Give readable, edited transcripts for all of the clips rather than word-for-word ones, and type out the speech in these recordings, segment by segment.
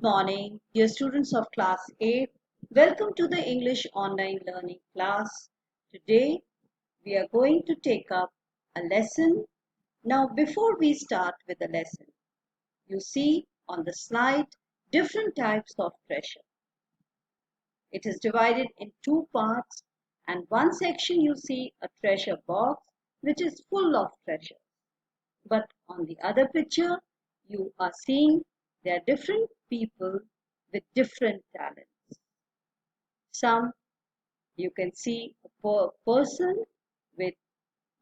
Good morning, dear students of class 8. Welcome to the English online learning class. Today we are going to take up a lesson. Now before we start with the lesson, you see on the slide different types of treasure. It is divided in two parts, and one section you see a treasure box which is full of treasure. But on the other picture you are seeing there are different people with different talents. Some you can see a person with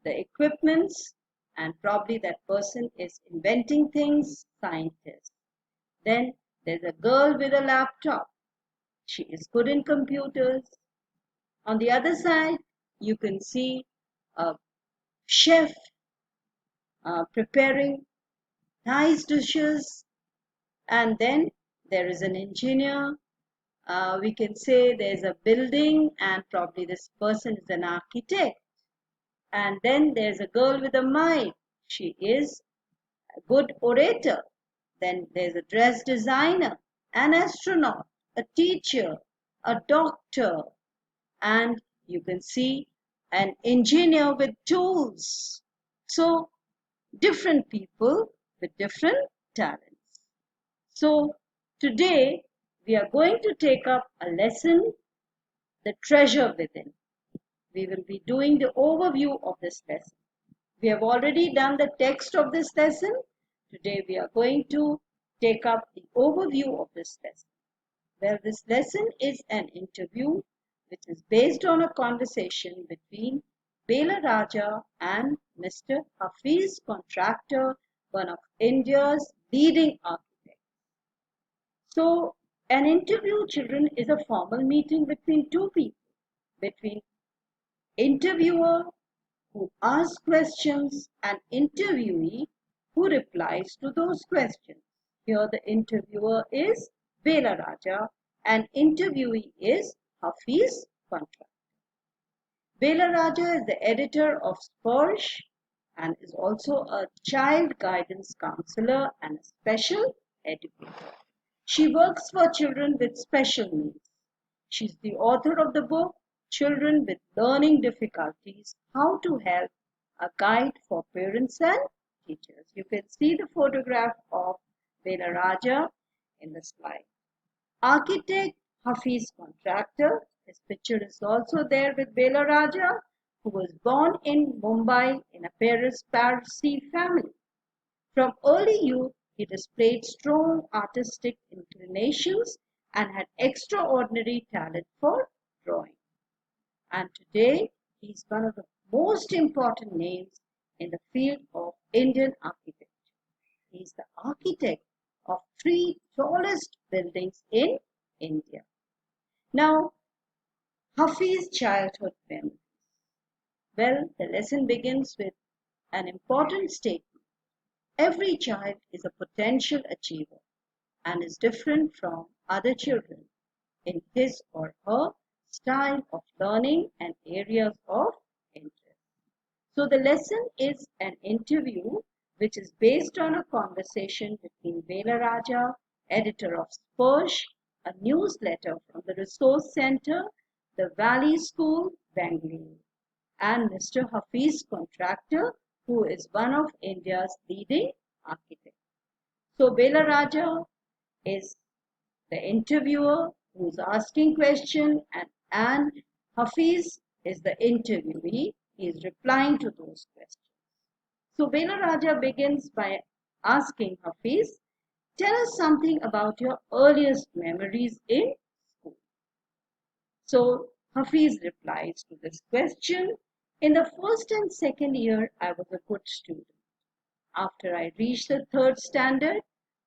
the equipments, and probably that person is inventing things, scientist. Then there's a girl with a laptop. She is good in computers. On the other side, you can see a chef preparing nice dishes. And then there is an engineer. We can say there's a building, and probably this person is an architect. And then there's a girl with a mic. She is a good orator. Then there's a dress designer, an astronaut, a teacher, a doctor, and you can see an engineer with tools. So different people with different talents. So today we are going to take up a lesson, the treasure within. We will be doing the overview of this lesson. We have already done the text of this lesson. Today we are going to take up the overview of this lesson. Well, this lesson is an interview which is based on a conversation between Bela Raja and Mr. Hafiz Contractor, one of India's leading architects. So, an interview, children, is a formal meeting between two people, between interviewer who asks questions and interviewee who replies to those questions. Here the interviewer is Bela Raja and interviewee is Hafiz Contractor. Bela Raja is the editor of Sparsh and is also a child guidance counselor and a special educator. She works for children with special needs. She's the author of the book Children with Learning Difficulties, How to Help, a guide for parents and teachers. You can see the photograph of Bela Raja in the slide. Architect Hafiz Contractor, his picture is also there with Bela Raja, who was born in Mumbai in a Parsi family. From early youth, he displayed strong artistic inclinations and had extraordinary talent for drawing. And today, he is one of the most important names in the field of Indian architecture. He is the architect of 3 tallest buildings in India. Now, Hafiz's childhood memories. Well, the lesson begins with an important statement. Every child is a potential achiever and is different from other children in his or her style of learning and areas of interest. So the lesson is an interview which is based on a conversation between Bela Raja, editor of Sparsh, a newsletter from the Resource Center, the Valley School, Bangalore, and Mr. Hafiz Contractor, who is one of India's leading architects. So Bela Raja is the interviewer who's asking questions, and Hafiz is the interviewee. He is replying to those questions. So Bela Raja begins by asking Hafiz, tell us something about your earliest memories in school. So Hafiz replies to this question, in the first and second year, I was a good student. After I reached the 3rd standard,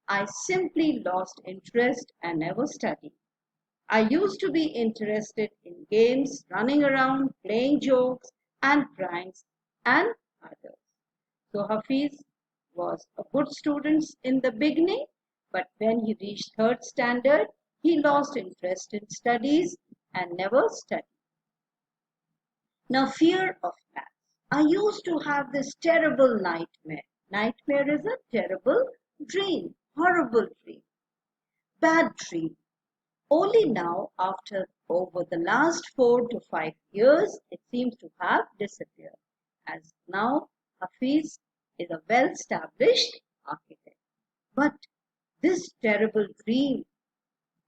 I simply lost interest and never studied. I used to be interested in games, running around, playing jokes and pranks and others. So Hafiz was a good student in the beginning, but when he reached 3rd standard, he lost interest in studies and never studied. Now, fear of maths. I used to have this terrible nightmare. Nightmare is a terrible dream, horrible dream. bad dream. Only now, after over the last 4 to 5 years, it seems to have disappeared, as now Hafiz is a well-established architect. But this terrible dream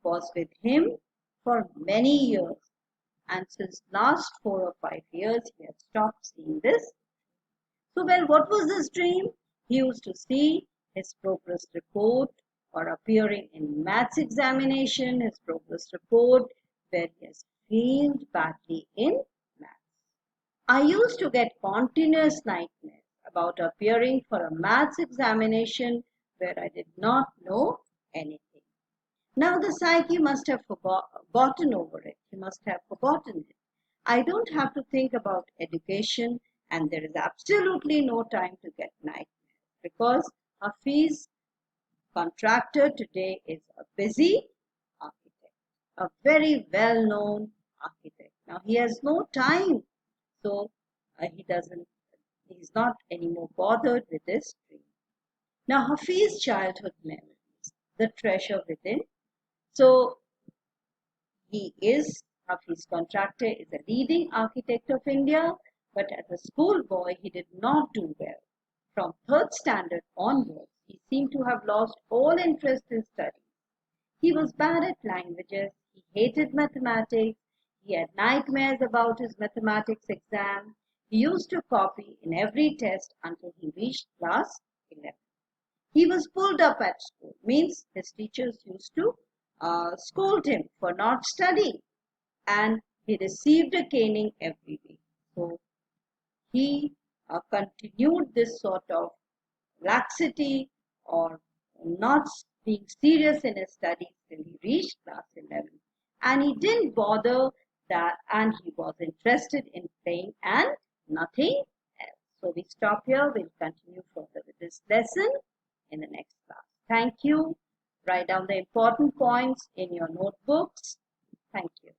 was with him for many years, and since last 4 or 5 years, he had stopped seeing this. So, well, what was this dream? He used to see his progress report or appearing in maths examination, his progress report where he has failed badly in maths. I used to get continuous nightmares about appearing for a maths examination where I did not know anything. Now the psyche must have gotten over it. He must have forgotten it. I don't have to think about education, and there is absolutely no time to get nightmares because Hafiz contractor today is a busy architect, a very well-known architect. Now he has no time, so he's not anymore bothered with this dream. Now Hafiz's childhood memories, the treasure within. So Hafiz Contractor is a leading architect of India, but as a schoolboy he did not do well. From third standard onwards, he seemed to have lost all interest in study. He was bad at languages, he hated mathematics, he had nightmares about his mathematics exam. He used to copy in every test until he reached class 11. He was pulled up at school, means his teachers used to scold him for not studying, and he received a caning every week. So he continued this sort of laxity or not being serious in his studies till he reached class 11. And he didn't bother that, and he was interested in playing and nothing else. So we stop here. We'll continue further with this lesson in the next class. Thank you. Write down the important points in your notebooks. Thank you.